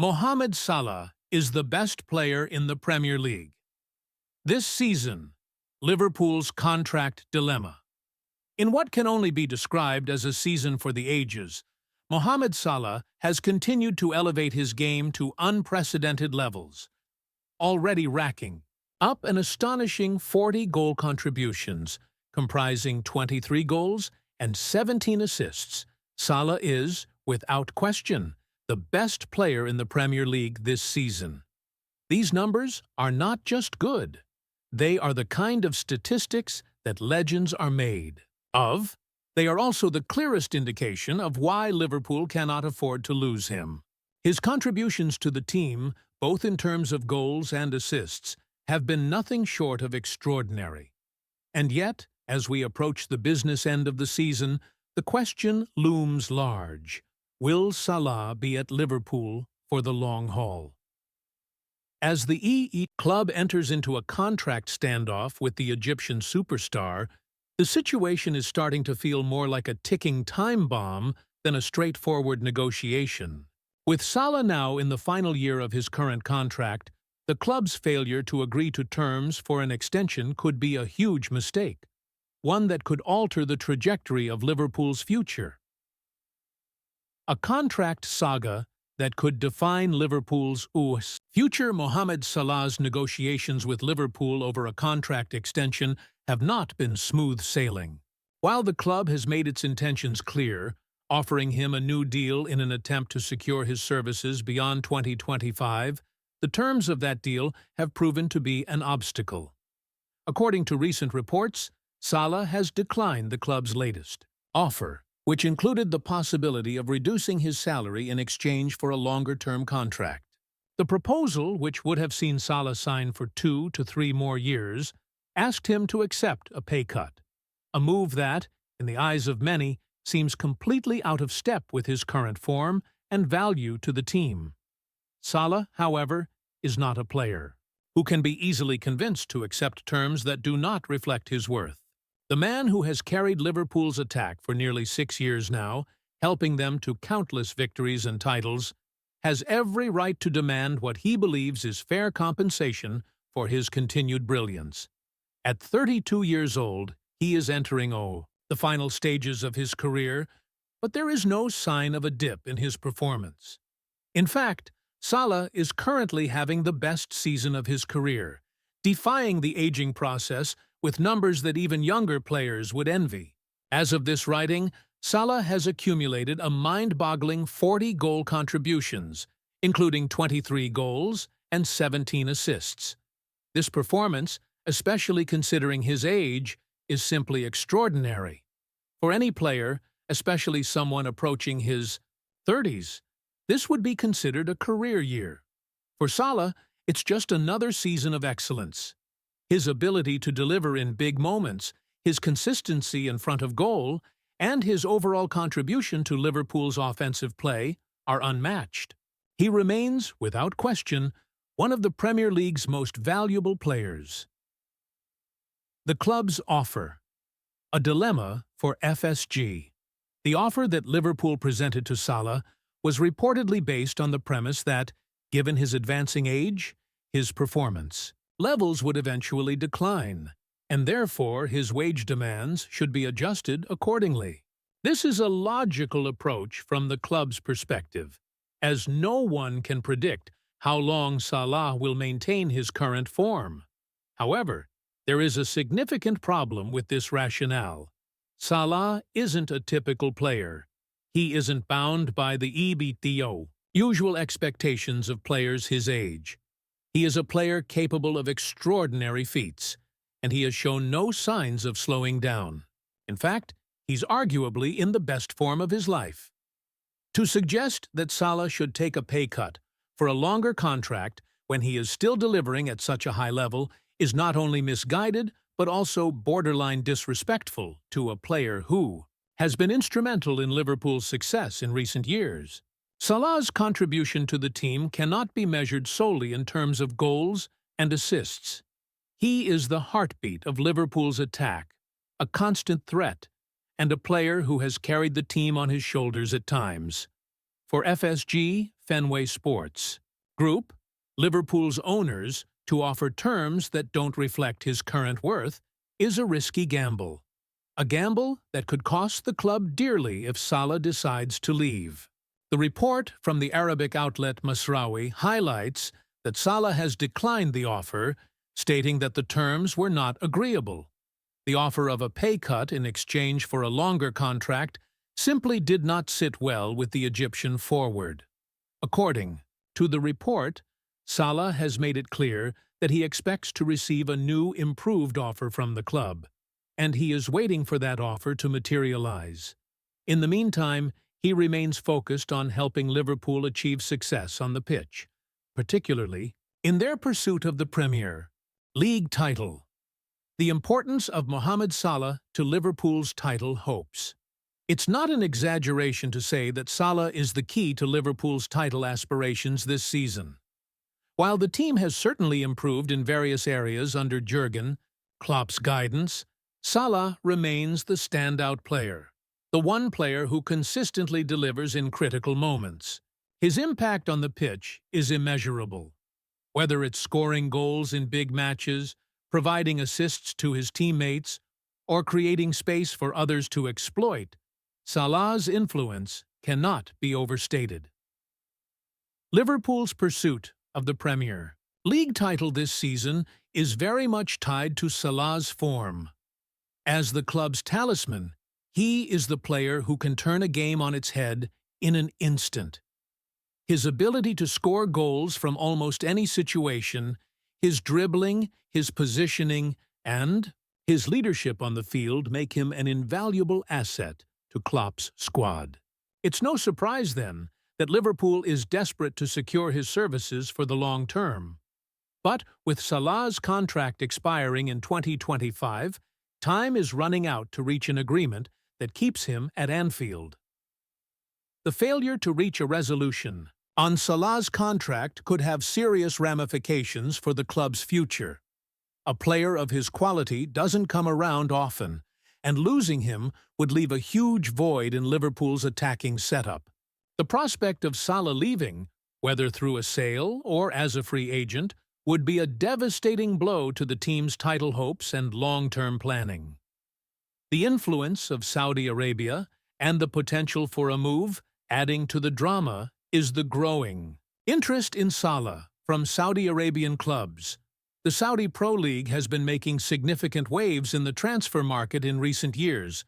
Mohamed Salah is the best player in the Premier League. This season, Liverpool's contract dilemma. In what can only be described as a season for the ages, Mohamed Salah has continued to elevate his game to unprecedented levels, already racking up an astonishing 40 goal contributions, comprising 23 goals and 17 assists. Salah is, without question, the best player in the Premier League this season. These numbers are not just good. They are the kind of statistics that legends are made of. They are also the clearest indication of why Liverpool cannot afford to lose him. His contributions to the team, both in terms of goals and assists, have been nothing short of extraordinary. And yet, as we approach the business end of the season, the question looms large. Will Salah be at Liverpool for the long haul? As the EE club enters into a contract standoff with the Egyptian superstar, the situation is starting to feel more like a ticking time bomb than a straightforward negotiation. With Salah now in the final year of his current contract, the club's failure to agree to terms for an extension could be a huge mistake, one that could alter the trajectory of Liverpool's future. A contract saga that could define Liverpool's future. Mohamed Salah's negotiations with Liverpool over a contract extension have not been smooth sailing. While the club has made its intentions clear, offering him a new deal in an attempt to secure his services beyond 2025, the terms of that deal have proven to be an obstacle. According to recent reports, Salah has declined the club's latest offer, which included the possibility of reducing his salary in exchange for a longer-term contract. The proposal, which would have seen Salah sign for 2 to 3 more years, asked him to accept a pay cut, a move that, in the eyes of many, seems completely out of step with his current form and value to the team. Salah, however, is not a player who can be easily convinced to accept terms that do not reflect his worth. The man who has carried Liverpool's attack for nearly 6 years now, helping them to countless victories and titles, has every right to demand what he believes is fair compensation for his continued brilliance. At 32 years old, he is entering the final stages of his career, but there is no sign of a dip in his performance. In fact, Salah is currently having the best season of his career, defying the aging process with numbers that even younger players would envy. As of this writing, Salah has accumulated a mind-boggling 40 goal contributions, including 23 goals and 17 assists. This performance, especially considering his age, is simply extraordinary. For any player, especially someone approaching his 30s, this would be considered a career year. For Salah, it's just another season of excellence. His ability to deliver in big moments, his consistency in front of goal, and his overall contribution to Liverpool's offensive play are unmatched. He remains, without question, one of the Premier League's most valuable players. The club's offer. A dilemma for FSG. The offer that Liverpool presented to Salah was reportedly based on the premise that, given his advancing age, his performance levels would eventually decline, and therefore his wage demands should be adjusted accordingly. This is a logical approach from the club's perspective, as no one can predict how long Salah will maintain his current form. However, there is a significant problem with this rationale. Salah isn't a typical player. He isn't bound by the EBTO, usual expectations of players his age. He is a player capable of extraordinary feats, and he has shown no signs of slowing down. In fact, he's arguably in the best form of his life. To suggest that Salah should take a pay cut for a longer contract when he is still delivering at such a high level is not only misguided but also borderline disrespectful to a player who has been instrumental in Liverpool's success in recent years. Salah's contribution to the team cannot be measured solely in terms of goals and assists. He is the heartbeat of Liverpool's attack, a constant threat, and a player who has carried the team on his shoulders at times. For FSG, Fenway Sports Group, Liverpool's owners, to offer terms that don't reflect his current worth is a risky gamble. A gamble that could cost the club dearly if Salah decides to leave. The report from the Arabic outlet Masraoui highlights that Salah has declined the offer, stating that the terms were not agreeable. The offer of a pay cut in exchange for a longer contract simply did not sit well with the Egyptian forward. According to the report, Salah has made it clear that he expects to receive a new, improved offer from the club, and he is waiting for that offer to materialize. In the meantime, he remains focused on helping Liverpool achieve success on the pitch, particularly in their pursuit of the Premier League title. The importance of Mohamed Salah to Liverpool's title hopes. It's not an exaggeration to say that Salah is the key to Liverpool's title aspirations this season. While the team has certainly improved in various areas under Jurgen Klopp's guidance, Salah remains the standout player, the one player who consistently delivers in critical moments. His impact on the pitch is immeasurable. Whether it's scoring goals in big matches, providing assists to his teammates, or creating space for others to exploit, Salah's influence cannot be overstated. Liverpool's pursuit of the Premier League title this season is very much tied to Salah's form. As the club's talisman, he is the player who can turn a game on its head in an instant. His ability to score goals from almost any situation, his dribbling, his positioning, and his leadership on the field make him an invaluable asset to Klopp's squad. It's no surprise, then, that Liverpool is desperate to secure his services for the long term. But with Salah's contract expiring in 2025, time is running out to reach an agreement that keeps him at Anfield. The failure to reach a resolution on Salah's contract could have serious ramifications for the club's future. A player of his quality doesn't come around often, and losing him would leave a huge void in Liverpool's attacking setup. The prospect of Salah leaving, whether through a sale or as a free agent, would be a devastating blow to the team's title hopes and long-term planning. The influence of Saudi Arabia and the potential for a move, adding to the drama, is the growing interest in Salah from Saudi Arabian clubs. The Saudi Pro League has been making significant waves in the transfer market in recent years,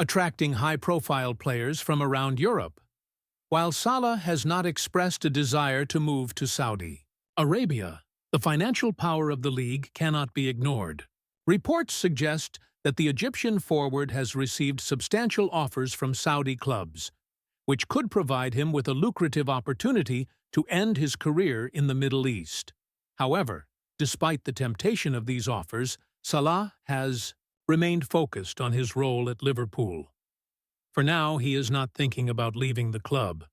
attracting high-profile players from around Europe. While Salah has not expressed a desire to move to Saudi Arabia, the financial power of the league cannot be ignored. Reports suggest that the Egyptian forward has received substantial offers from Saudi clubs, which could provide him with a lucrative opportunity to end his career in the Middle East. However, despite the temptation of these offers, Salah has remained focused on his role at Liverpool. For now, he is not thinking about leaving the club.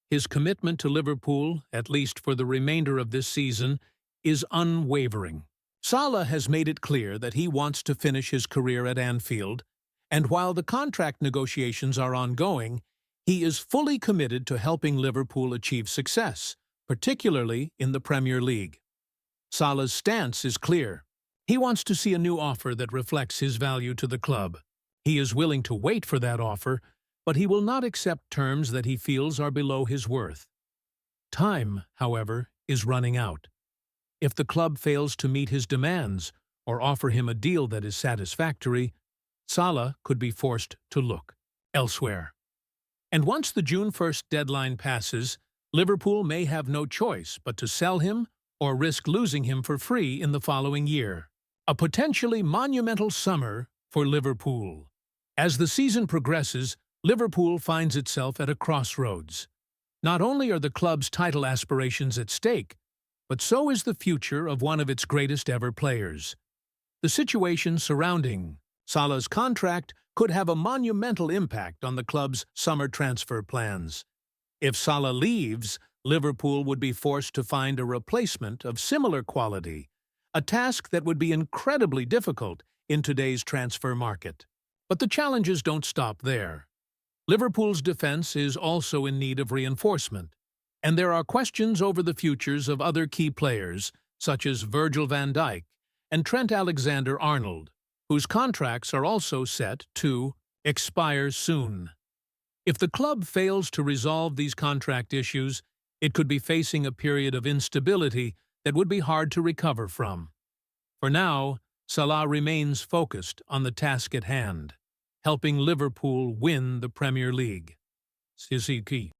His commitment to Liverpool, at least for the remainder of this season, is unwavering. Salah has made it clear that he wants to finish his career at Anfield, and while the contract negotiations are ongoing, he is fully committed to helping Liverpool achieve success, particularly in the Premier League. Salah's stance is clear. He wants to see a new offer that reflects his value to the club. He is willing to wait for that offer, but he will not accept terms that he feels are below his worth. Time, however, is running out. If the club fails to meet his demands or offer him a deal that is satisfactory, Salah could be forced to look elsewhere. And once the June 1st deadline passes, Liverpool may have no choice but to sell him or risk losing him for free in the following year. A potentially monumental summer for Liverpool. As the season progresses, Liverpool finds itself at a crossroads. Not only are the club's title aspirations at stake, but so is the future of one of its greatest ever players. The situation surrounding Salah's contract could have a monumental impact on the club's summer transfer plans. If Salah leaves, Liverpool would be forced to find a replacement of similar quality, a task that would be incredibly difficult in today's transfer market. But the challenges don't stop there. Liverpool's defense is also in need of reinforcement, and there are questions over the futures of other key players, such as Virgil van Dijk and Trent Alexander-Arnold, whose contracts are also set to expire soon. If the club fails to resolve these contract issues, it could be facing a period of instability that would be hard to recover from. For now, Salah remains focused on the task at hand, helping Liverpool win the Premier League. His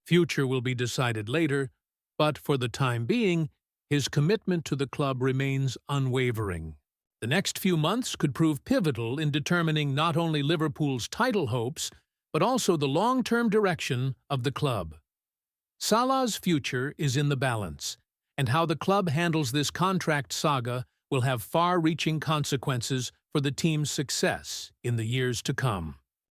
future will be decided later, but for the time being, his commitment to the club remains unwavering. The next few months could prove pivotal in determining not only Liverpool's title hopes, but also the long-term direction of the club. Salah's future is in the balance, and how the club handles this contract saga will have far-reaching consequences for the team's success in the years to come.